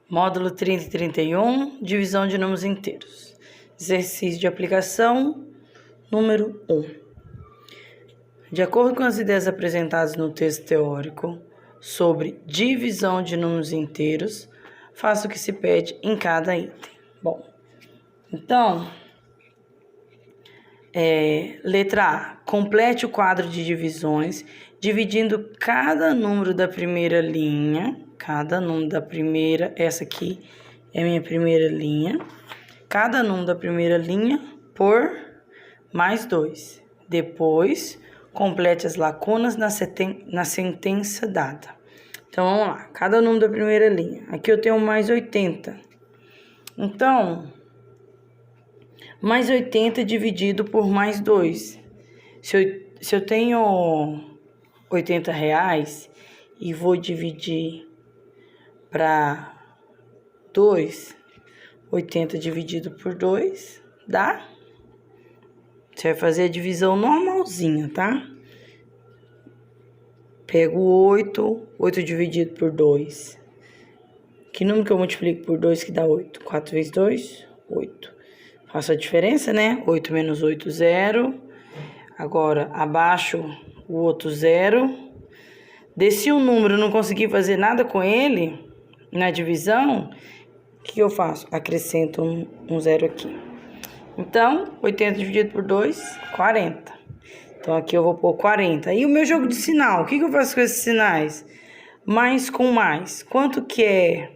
Módulo 30 e 31, divisão de números inteiros. Exercício de aplicação, número 1. De acordo com as ideias apresentadas no texto teórico sobre divisão de números inteiros, faça o que se pede em cada item. Bom, então, letra A. Complete o quadro de divisões, dividindo cada número da primeira linha. Cada número da primeira, essa aqui é a minha primeira linha. Cada número da primeira linha por mais 2. Depois, complete as lacunas na sentença dada. Então, vamos lá. Cada número da primeira linha. Aqui eu tenho mais 80. Então, mais 80 dividido por mais 2. Se eu tenho R$80 e vou dividir para 2, 80 dividido por 2, dá? Você vai fazer a divisão normalzinha, tá? Pego 8 dividido por 2. Que número que eu multiplico por 2 que dá 8? 4 vezes 2, 8. Faço a diferença, né? 8 menos 8, 0. Agora, abaixo o outro 0. Desci um número e não consegui fazer nada com ele na divisão, o que eu faço? Acrescento um 0 aqui. Então, 80 dividido por 2, 40. Então, aqui eu vou pôr 40. E o meu jogo de sinal? O que eu faço com esses sinais? Mais com mais. Quanto que é?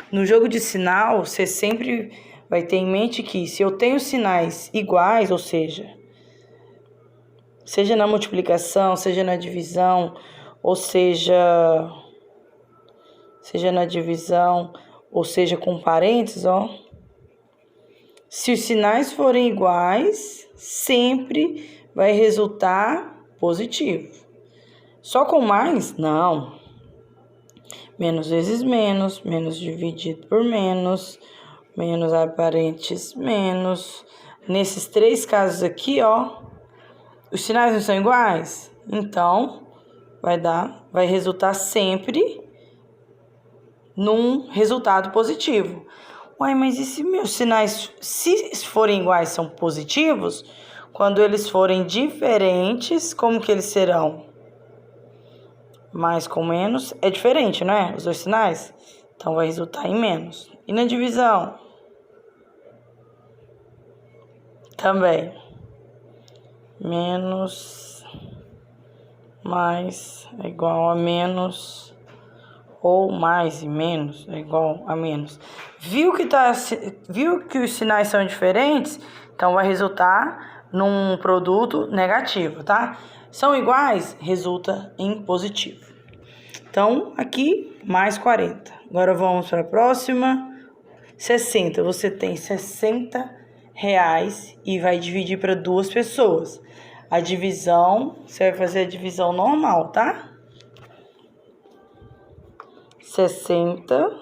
No jogo de sinal, você sempre vai ter em mente que se eu tenho sinais iguais, ou seja na multiplicação, seja na divisão, ou seja na divisão, ou seja com parênteses, ó. Se os sinais forem iguais, sempre vai resultar positivo. Só com mais? Não. Menos vezes menos, menos dividido por menos, menos aparentes menos. Nesses 3 casos aqui, ó, os sinais não são iguais? Então, vai resultar sempre num resultado positivo. Uai, mas e se meus sinais, se forem iguais, são positivos? Quando eles forem diferentes, como que eles serão? Mais com menos é diferente, não é? Os dois sinais. Então, vai resultar em menos. E na divisão? Também. Menos mais é igual a menos, ou mais e menos é igual a menos. Viu que os sinais são diferentes? Então, vai resultar num produto negativo, tá? São iguais? Resulta em positivo. Então, aqui, mais 40. Agora, vamos para a próxima. 60. Você tem R$60 e vai dividir para 2 pessoas. A divisão, você vai fazer a divisão normal, tá? 60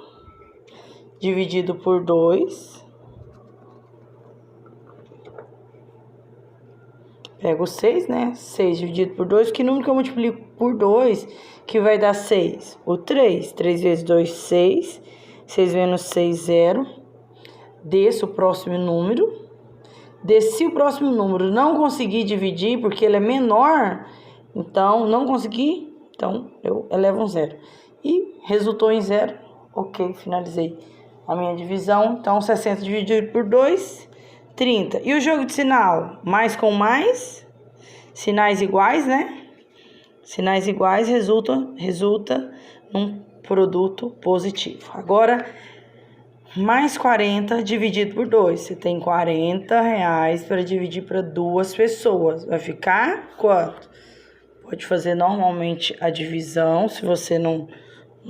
dividido por 2. Pego 6, né? 6 dividido por 2. Que número que eu multiplico por 2 que vai dar 6? O 3. 3 vezes 2, 6. 6 menos 6, 0. Desço o próximo número. Desci o próximo número. Não consegui dividir porque ele é menor. Então, não consegui. Então, eu elevo um 0. E resultou em 0. Ok, finalizei a minha divisão. Então, 60 dividido por 2, 30. E o jogo de sinal? Mais com mais. Sinais iguais, né? Sinais iguais resulta num produto positivo. Agora, mais 40 dividido por 2. Você tem R$40 para dividir para 2 pessoas. Vai ficar quanto? Pode fazer normalmente a divisão, se você não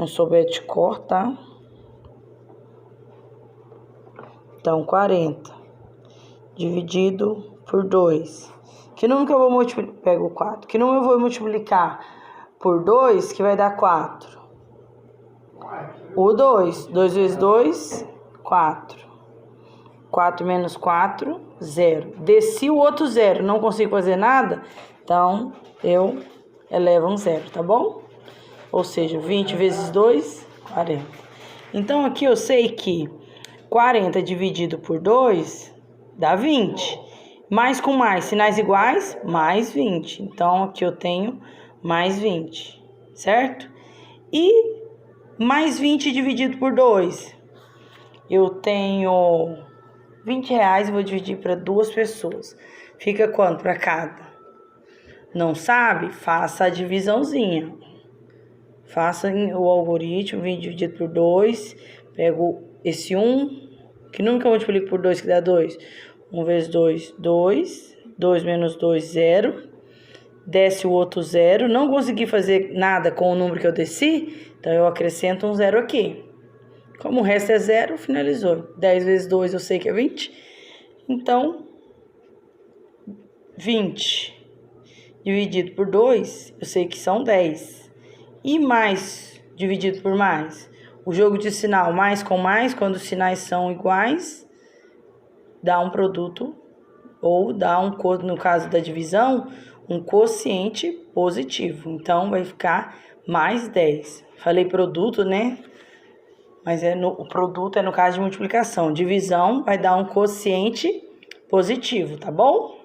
souber de cor, tá? Então, 40 dividido por 2. Que número que eu vou multiplicar? Pego 4. Que número eu vou multiplicar por 2 que vai dar 4? O 2. 2 vezes 2, 4. 4 menos 4, 0. Desci o outro 0, não consigo fazer nada, então eu elevo um 0, tá bom? Ou seja, 20 vezes 2, 40. Então, aqui eu sei que 40 dividido por 2 dá 20. Mais com mais, sinais iguais, mais 20. Então, aqui eu tenho mais 20, certo? E mais 20 dividido por 2. Eu tenho 20 reais e vou dividir para 2 pessoas. Fica quanto para cada? Não sabe? Faça a divisãozinha. Faça o algoritmo, 20 dividido por 2. Pego esse 1. Que número que eu multiplico por 2 que dá 2? 1 vezes 2, 2. 2 menos 2, 0. Desce o outro 0. Não consegui fazer nada com o número que eu desci, então eu acrescento um 0 aqui. Como o resto é 0, finalizou. 10 vezes 2 eu sei que é 20. Então, 20 dividido por 2, eu sei que são 10. E mais dividido por mais? O jogo de sinal mais com mais, quando os sinais são iguais, dá um produto, ou dá um, no caso da divisão, um quociente positivo. Então, vai ficar mais 10. Falei produto, né? Mas o produto é no caso de multiplicação. Divisão vai dar um quociente positivo, tá bom?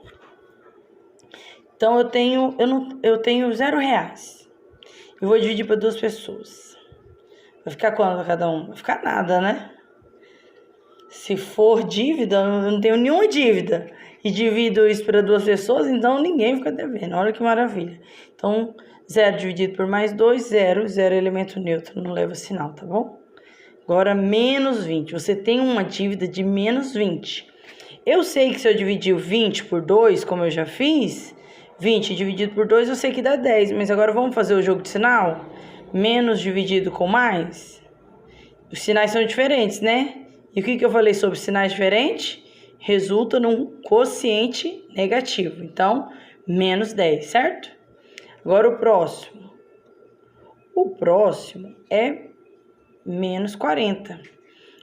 Então, eu tenho 0 reais. Eu vou dividir para 2 pessoas. Vai ficar quanto para cada um? Vai ficar nada, né? Se for dívida, eu não tenho nenhuma dívida. E divido isso para 2 pessoas, então ninguém fica devendo. Olha que maravilha. Então, 0 dividido por mais 2, 0. 0 é elemento neutro, não leva sinal, tá bom? Agora, menos 20. Você tem uma dívida de menos 20. Eu sei que se eu dividir o 20 por 2, como eu já fiz, 20 dividido por 2 eu sei que dá 10. Mas agora vamos fazer o jogo de sinal? Menos dividido com mais. Os sinais são diferentes, né? E o que eu falei sobre sinais diferentes? Resulta num quociente negativo. Então, menos 10, certo? Agora o próximo. O próximo é menos 40.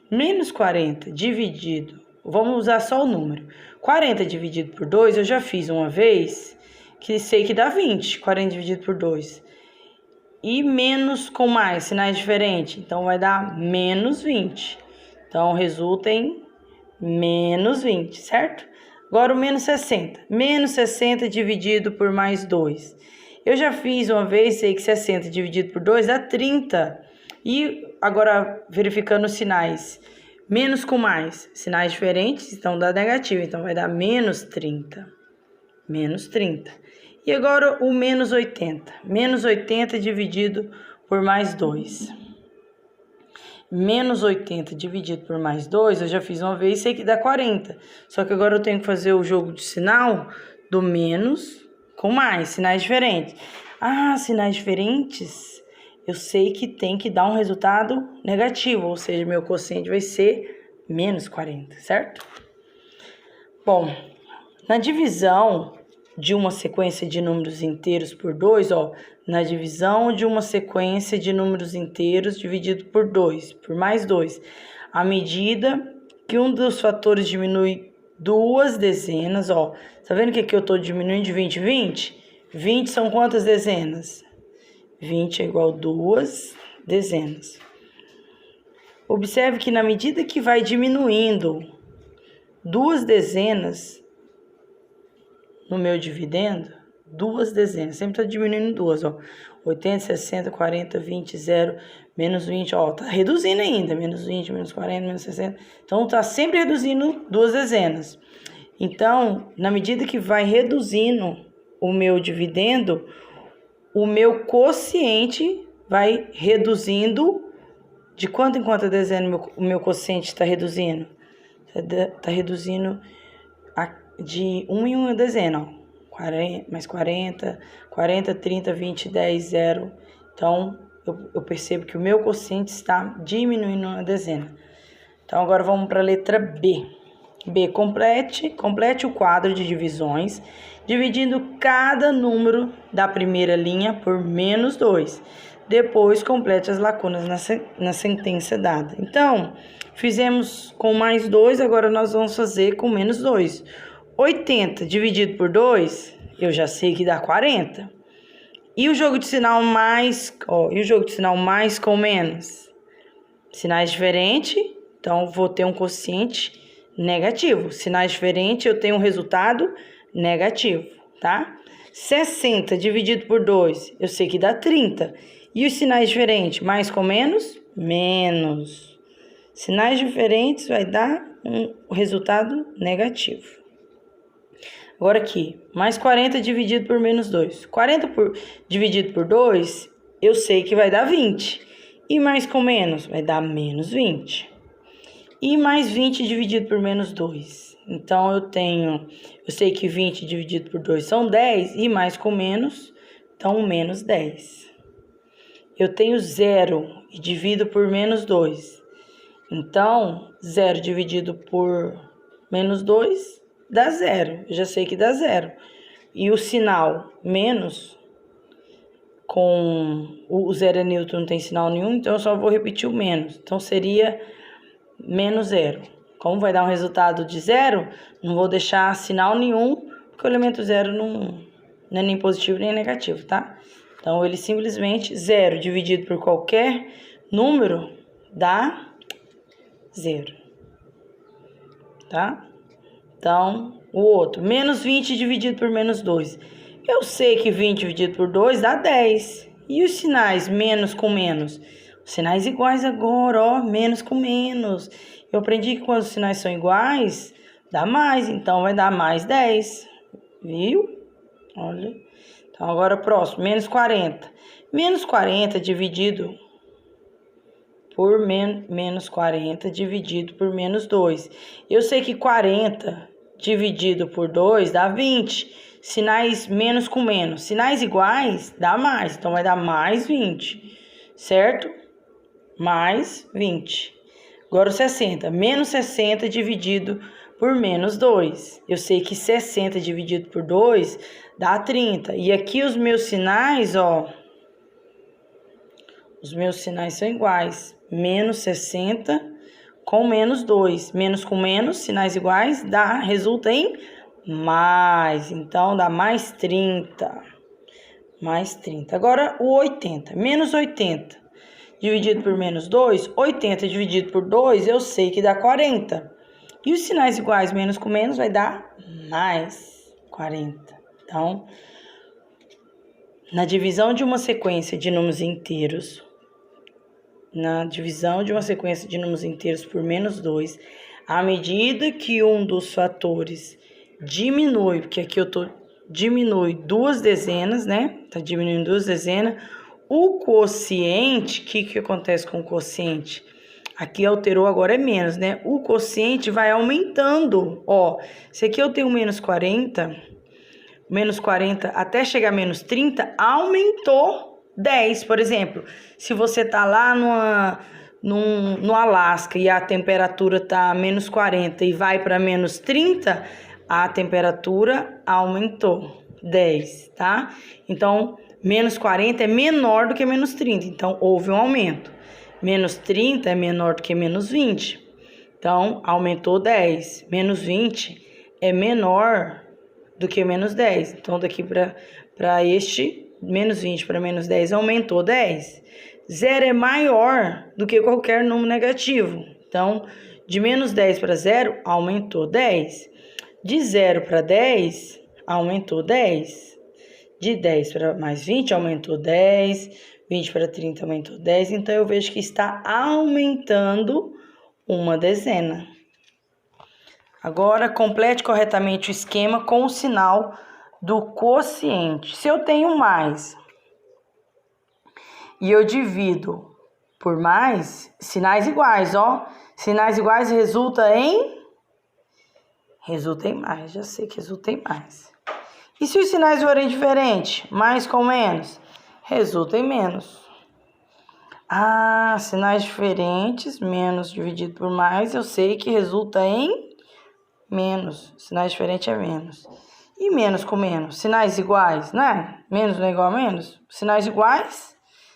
Menos 40 dividido... Vamos usar só o número. 40 dividido por 2, eu já fiz uma vez, que sei que dá 20. 40 dividido por 2. E menos com mais, sinais diferentes. Então, vai dar menos 20. Então, resulta em menos 20, certo? Agora, o menos 60. Menos 60 dividido por mais 2. Eu já fiz uma vez, sei que 60 dividido por 2 dá 30. E agora, verificando os sinais. Menos com mais, sinais diferentes, então dá negativo. Então, vai dar menos 30. Menos 30. E agora, o menos 80. Menos 80 dividido por mais 2. Menos 80 dividido por mais 2, eu já fiz uma vez e sei que dá 40. Só que agora eu tenho que fazer o jogo de sinal do menos com mais, sinais diferentes. Ah, sinais diferentes, eu sei que tem que dar um resultado negativo, ou seja, meu quociente vai ser menos 40, certo? Bom, na divisão de uma sequência de números inteiros por 2, na divisão de uma sequência de números inteiros dividido por 2, por mais 2, à medida que um dos fatores diminui 2 dezenas, tá vendo que aqui eu estou diminuindo de 20 em 20? 20 são quantas dezenas? 20 é igual a 2 dezenas. Observe que na medida que vai diminuindo 2 dezenas no meu dividendo, 2 dezenas, sempre está diminuindo 2, 80, 60, 40, 20, 0, menos 20, tá reduzindo ainda, menos 20, menos 40, menos 60, então tá sempre reduzindo 2 dezenas. Então, na medida que vai reduzindo o meu dividendo, o meu quociente vai reduzindo. De quanto em quanto dezena o meu quociente está reduzindo? Está reduzindo de 1 em 1 dezena, 40, mais 40, 40, 30, 20, 10, 0. Então, eu percebo que o meu quociente está diminuindo uma dezena. Então, agora vamos para a letra B. B, complete o quadro de divisões, dividindo cada número da primeira linha por menos 2. Depois, complete as lacunas na sentença dada. Então, fizemos com mais 2, agora nós vamos fazer com menos 2. 80 dividido por 2, eu já sei que dá 40. E o jogo de sinal mais, mais com menos? Sinais diferentes, então vou ter um quociente negativo. Sinais diferentes, eu tenho um resultado negativo, tá? 60 dividido por 2, eu sei que dá 30. E os sinais diferentes, mais com menos? Menos. Sinais diferentes vai dar um resultado negativo. Agora aqui, mais 40 dividido por menos 2. 40 dividido por 2, eu sei que vai dar 20. E mais com menos, vai dar menos 20. E mais 20 dividido por menos 2. Então, eu sei que 20 dividido por 2 são 10, e mais com menos, então menos 10. Eu tenho 0 e divido por menos 2. Então, 0 dividido por menos 2 dá 0. Eu já sei que dá 0. E o sinal menos, com o 0 é neutro, não tem sinal nenhum, então eu só vou repetir o menos. Então, seria menos 0. Como vai dar um resultado de 0, não vou deixar sinal nenhum, porque o elemento 0 não é nem positivo nem negativo, tá? Então, ele simplesmente 0 dividido por qualquer número dá 0. Tá? Então, o outro, menos 20 dividido por menos 2. Eu sei que 20 dividido por 2 dá 10. E os sinais menos com menos? Os sinais iguais agora, ó, menos com menos. Eu aprendi que quando os sinais são iguais, dá mais, então vai dar mais 10. Viu? Olha. Então, agora próximo, menos 40. Menos 40 dividido por menos 40 dividido por menos 2. Eu sei que 40 dividido por 2 dá 20. Sinais menos com menos. Sinais iguais dá mais, então vai dar mais 20, certo? Mais 20. Agora o 60. Menos 60 dividido por menos 2. Eu sei que 60 dividido por 2 dá 30. E aqui os meus sinais, ó. Os meus sinais são iguais. Menos 60 com menos 2. Menos com menos, sinais iguais, resulta em mais. Então, dá mais 30. Mais 30. Agora, o 80. Menos 80 dividido por menos 2. 80 dividido por 2, eu sei que dá 40. E os sinais iguais, menos com menos, vai dar mais 40. Então, na divisão de uma sequência de números inteiros, por menos 2, à medida que um dos fatores diminui, porque aqui eu diminui 2 dezenas, né? Tá diminuindo 2 dezenas. O quociente, o que acontece com o quociente? Aqui alterou, agora é menos, né? O quociente vai aumentando. Ó, se aqui eu tenho menos 40 até chegar a menos 30, aumentou 10, por exemplo. Se você tá lá no Alasca e a temperatura tá menos 40 e vai para menos 30, a temperatura aumentou 10, tá? Então, menos 40 é menor do que menos 30, então houve um aumento. Menos 30 é menor do que menos 20, então aumentou 10. Menos 20 é menor do que menos 10, então daqui para este menos 20 para menos 10 aumentou 10. 0 é maior do que qualquer número negativo. Então, de menos 10 para 0, aumentou 10. De 0 para 10, aumentou 10. De 10 para mais 20, aumentou 10. 20 para 30, aumentou 10. Então, eu vejo que está aumentando uma dezena. Agora, complete corretamente o esquema com o sinal do quociente. Se eu tenho mais e eu divido por mais, sinais iguais, ó. Sinais iguais resulta em mais, já sei que resulta em mais. E se os sinais forem diferentes, mais com menos, resulta em menos. Ah, sinais diferentes, menos dividido por mais, eu sei que resulta em menos. Sinais diferentes é menos. E menos com menos? Sinais iguais, né? Menos não é igual a menos? Sinais iguais,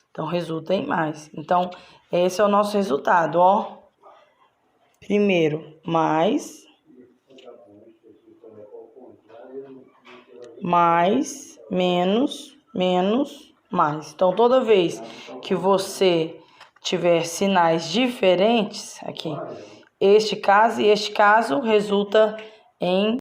então resulta em mais. Então, esse é o nosso resultado, ó. Primeiro, mais, menos, mais. Então, toda vez que você tiver sinais diferentes, aqui, este caso e este caso, resulta em